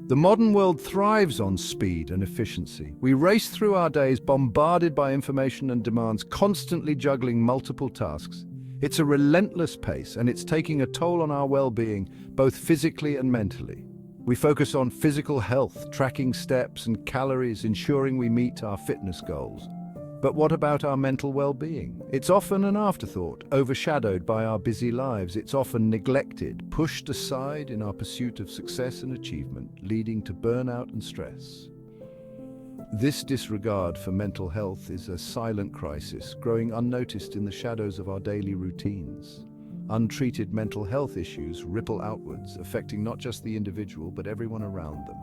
The modern world thrives on speed and efficiency. We race through our days bombarded by information and demands, constantly juggling multiple tasks. It's a relentless pace, and it's taking a toll on our well-being, both physically and mentally. We focus on physical health, tracking steps and calories, ensuring we meet our fitness goals. But what about our mental well-being? It's often an afterthought, overshadowed by our busy lives. It's often neglected, pushed aside in our pursuit of success and achievement, leading to burnout and stress. This disregard for mental health is a silent crisis, growing unnoticed in the shadows of our daily routines. Untreated mental health issues ripple outwards, affecting not just the individual, but everyone around them.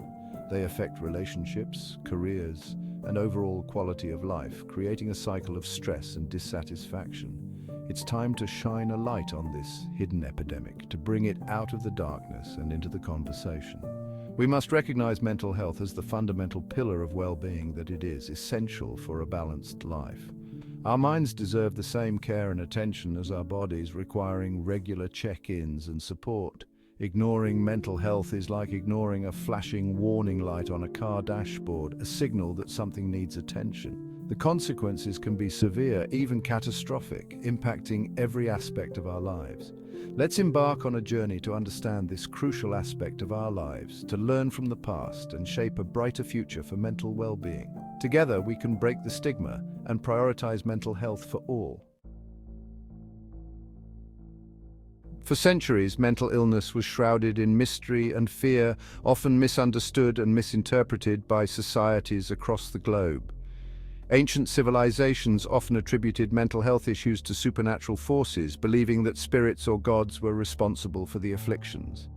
They affect relationships, careers, and overall quality of life, creating a cycle of stress and dissatisfaction. It's time to shine a light on this hidden epidemic, to bring it out of the darkness and into the conversation. We must recognize mental health as the fundamental pillar of well-being that it is, essential for a balanced life. Our minds deserve the same care and attention as our bodies, requiring regular check-ins and support. Ignoring mental health is like ignoring a flashing warning light on a car dashboard, a signal that something needs attention. The consequences can be severe, even catastrophic, impacting every aspect of our lives. Let's embark on a journey to understand this crucial aspect of our lives, to learn from the past and shape a brighter future for mental well-being. Together, we can break the stigma and prioritize mental health for all. For centuries, mental illness was shrouded in mystery and fear, often misunderstood and misinterpreted by societies across the globe. Ancient civilizations often attributed mental health issues to supernatural forces, believing that spirits or gods were responsible for the afflictions.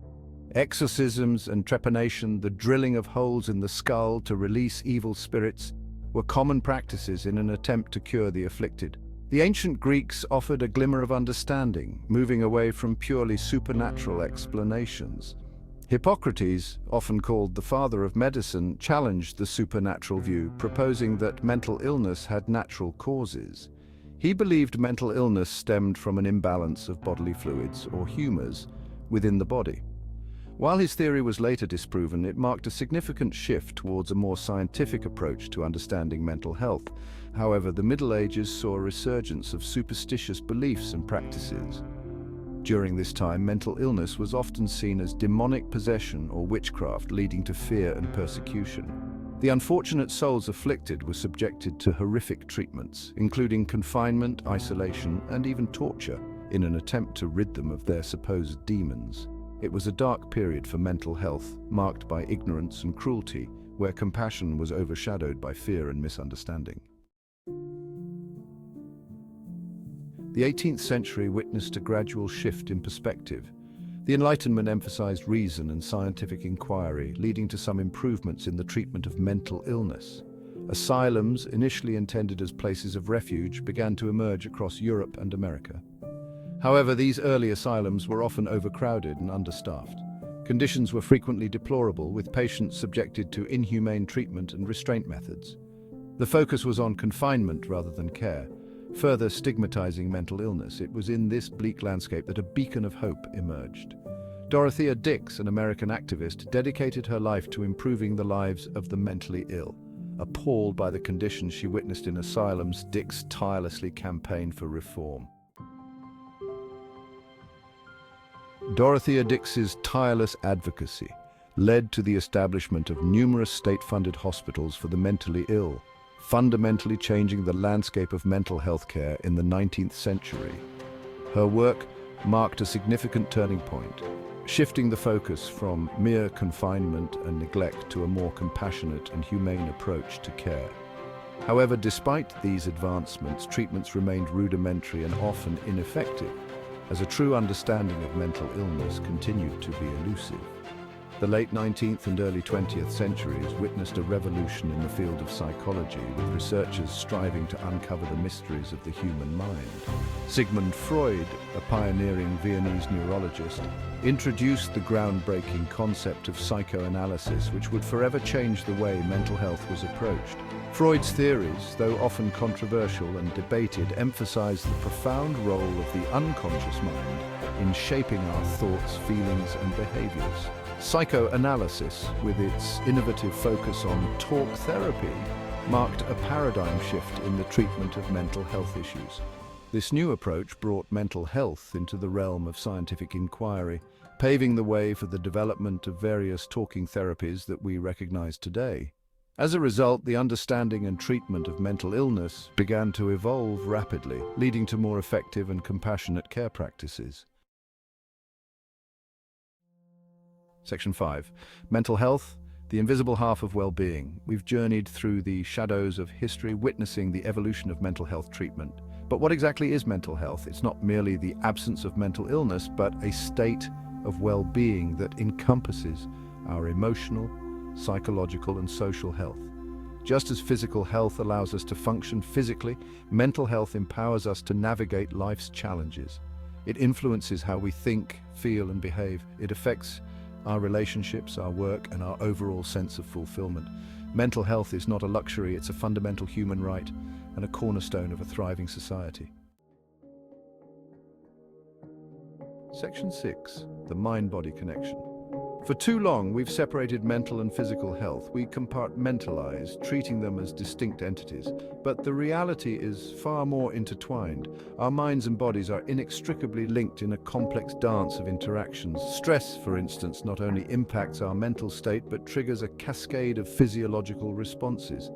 Exorcisms and trepanation, the drilling of holes in the skull to release evil spirits, were common practices in an attempt to cure the afflicted. The ancient Greeks offered a glimmer of understanding, moving away from purely supernatural explanations. Hippocrates, often called the father of medicine, challenged the supernatural view, proposing that mental illness had natural causes. He believed mental illness stemmed from an imbalance of bodily fluids, or humors, within the body. While his theory was later disproven, it marked a significant shift towards a more scientific approach to understanding mental health. However, the Middle Ages saw a resurgence of superstitious beliefs and practices. During this time, mental illness was often seen as demonic possession or witchcraft, leading to fear and persecution. The unfortunate souls afflicted were subjected to horrific treatments, including confinement, isolation, and even torture, in an attempt to rid them of their supposed demons. It was a dark period for mental health, marked by ignorance and cruelty, where compassion was overshadowed by fear and misunderstanding. The 18th century witnessed a gradual shift in perspective. The Enlightenment emphasized reason and scientific inquiry, leading to some improvements in the treatment of mental illness. Asylums, initially intended as places of refuge, began to emerge across Europe and America. However, these early asylums were often overcrowded and understaffed. Conditions were frequently deplorable, with patients subjected to inhumane treatment and restraint methods. The focus was on confinement rather than care, further stigmatizing mental illness. It was in this bleak landscape that a beacon of hope emerged. Dorothea Dix, an American activist, dedicated her life to improving the lives of the mentally ill. Appalled by the conditions she witnessed in asylums, Dix tirelessly campaigned for reform. Dorothea Dix's tireless advocacy led to the establishment of numerous state-funded hospitals for the mentally ill, fundamentally changing the landscape of mental health care in the 19th century. Her work marked a significant turning point, shifting the focus from mere confinement and neglect to a more compassionate and humane approach to care. However, despite these advancements, treatments remained rudimentary and often ineffective, as a true understanding of mental illness continued to be elusive. The late 19th and early 20th centuries witnessed a revolution in the field of psychology, with researchers striving to uncover the mysteries of the human mind. Sigmund Freud, a pioneering Viennese neurologist, introduced the groundbreaking concept of psychoanalysis, which would forever change the way mental health was approached. Freud's theories, though often controversial and debated, emphasized the profound role of the unconscious mind in shaping our thoughts, feelings, and behaviors. Psychoanalysis, with its innovative focus on talk therapy, marked a paradigm shift in the treatment of mental health issues. This new approach brought mental health into the realm of scientific inquiry, paving the way for the development of various talking therapies that we recognize today. As a result, the understanding and treatment of mental illness began to evolve rapidly, leading to more effective and compassionate care practices. Section 5. Mental health, the invisible half of well-being. We've journeyed through the shadows of history, witnessing the evolution of mental health treatment. But what exactly is mental health? It's not merely the absence of mental illness, but a state of well-being that encompasses our emotional, psychological, and social health. Just as physical health allows us to function physically, mental health empowers us to navigate life's challenges. It influences how we think, feel, and behave. It affects our relationships, our work, and our overall sense of fulfillment. Mental health is not a luxury, it's a fundamental human right and a cornerstone of a thriving society. Section 6. The mind-body connection. For too long, we've separated mental and physical health. We compartmentalize, treating them as distinct entities. But the reality is far more intertwined. Our minds and bodies are inextricably linked in a complex dance of interactions. Stress, for instance, not only impacts our mental state, but triggers a cascade of physiological responses.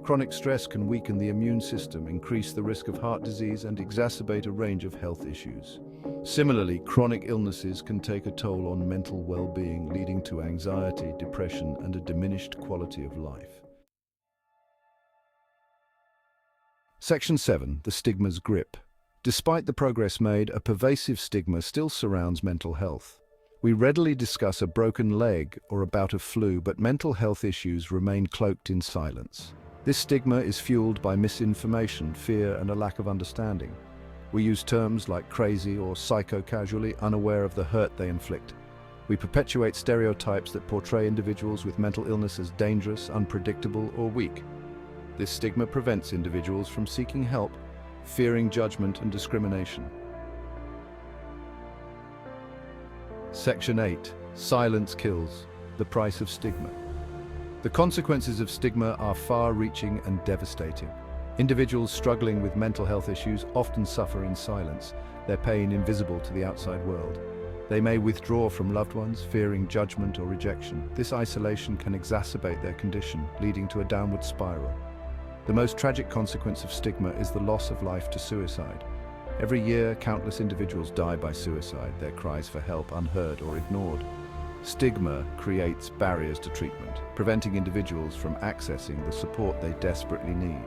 Chronic stress can weaken the immune system, increase the risk of heart disease, and exacerbate a range of health issues. Similarly, chronic illnesses can take a toll on mental well-being, leading to anxiety, depression, and a diminished quality of life. Section 7. The stigma's grip. Despite the progress made, a pervasive stigma still surrounds mental health. We readily discuss a broken leg or a bout of flu, but mental health issues remain cloaked in silence. This stigma is fueled by misinformation, fear, and a lack of understanding. We use terms like crazy or psycho casually, unaware of the hurt they inflict. We perpetuate stereotypes that portray individuals with mental illness as dangerous, unpredictable, or weak. This stigma prevents individuals from seeking help, fearing judgment and discrimination. Section 8. Silence kills. The price of stigma. The consequences of stigma are far-reaching and devastating. Individuals struggling with mental health issues often suffer in silence, their pain invisible to the outside world. They may withdraw from loved ones, fearing judgment or rejection. This isolation can exacerbate their condition, leading to a downward spiral. The most tragic consequence of stigma is the loss of life to suicide. Every year, countless individuals die by suicide, their cries for help unheard or ignored. Stigma creates barriers to treatment, preventing individuals from accessing the support they desperately need.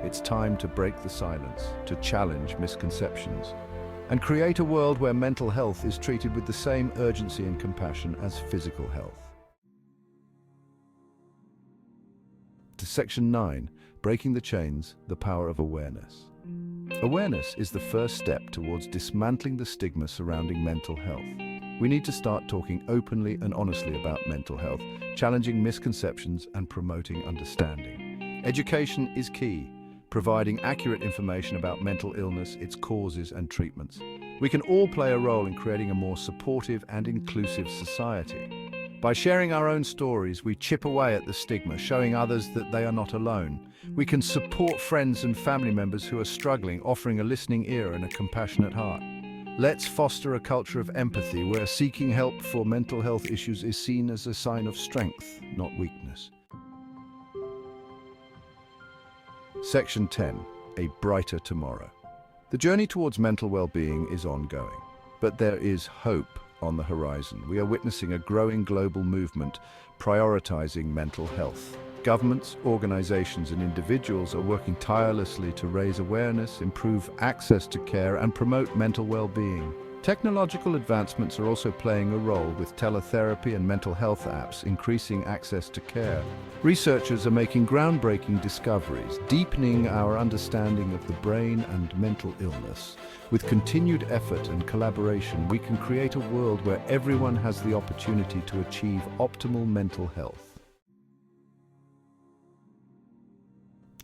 It's time to break the silence, to challenge misconceptions, and create a world where mental health is treated with the same urgency and compassion as physical health. To Section 9, Breaking the Chains, the Power of Awareness. Awareness is the first step towards dismantling the stigma surrounding mental health. We need to start talking openly and honestly about mental health, challenging misconceptions and promoting understanding. Education is key, providing accurate information about mental illness, its causes and treatments. We can all play a role in creating a more supportive and inclusive society. By sharing our own stories, we chip away at the stigma, showing others that they are not alone. We can support friends and family members who are struggling, offering a listening ear and a compassionate heart. Let's foster a culture of empathy where seeking help for mental health issues is seen as a sign of strength, not weakness. Section 10. A Brighter Tomorrow. The journey towards mental well-being is ongoing, but there is hope on the horizon. We are witnessing a growing global movement prioritizing mental health. Governments, organizations, and individuals are working tirelessly to raise awareness, improve access to care, and promote mental well-being. Technological advancements are also playing a role, with teletherapy and mental health apps increasing access to care. Researchers are making groundbreaking discoveries, deepening our understanding of the brain and mental illness. With continued effort and collaboration, we can create a world where everyone has the opportunity to achieve optimal mental health.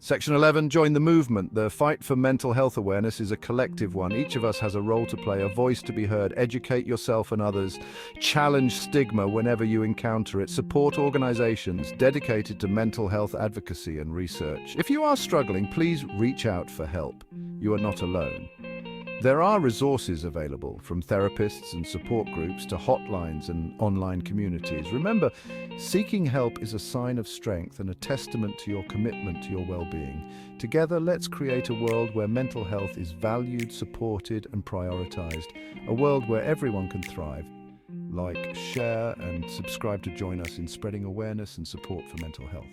Section 11, join the movement. The fight for mental health awareness is a collective one. Each of us has a role to play, a voice to be heard. Educate yourself and others. Challenge stigma whenever you encounter it. Support organizations dedicated to mental health advocacy and research. If you are struggling, please reach out for help. You are not alone. There are resources available, from therapists and support groups to hotlines and online communities. Remember, seeking help is a sign of strength and a testament to your commitment to your well-being. Together, let's create a world where mental health is valued, supported, and prioritized. A world where everyone can thrive. Like, share, and subscribe to join us in spreading awareness and support for mental health.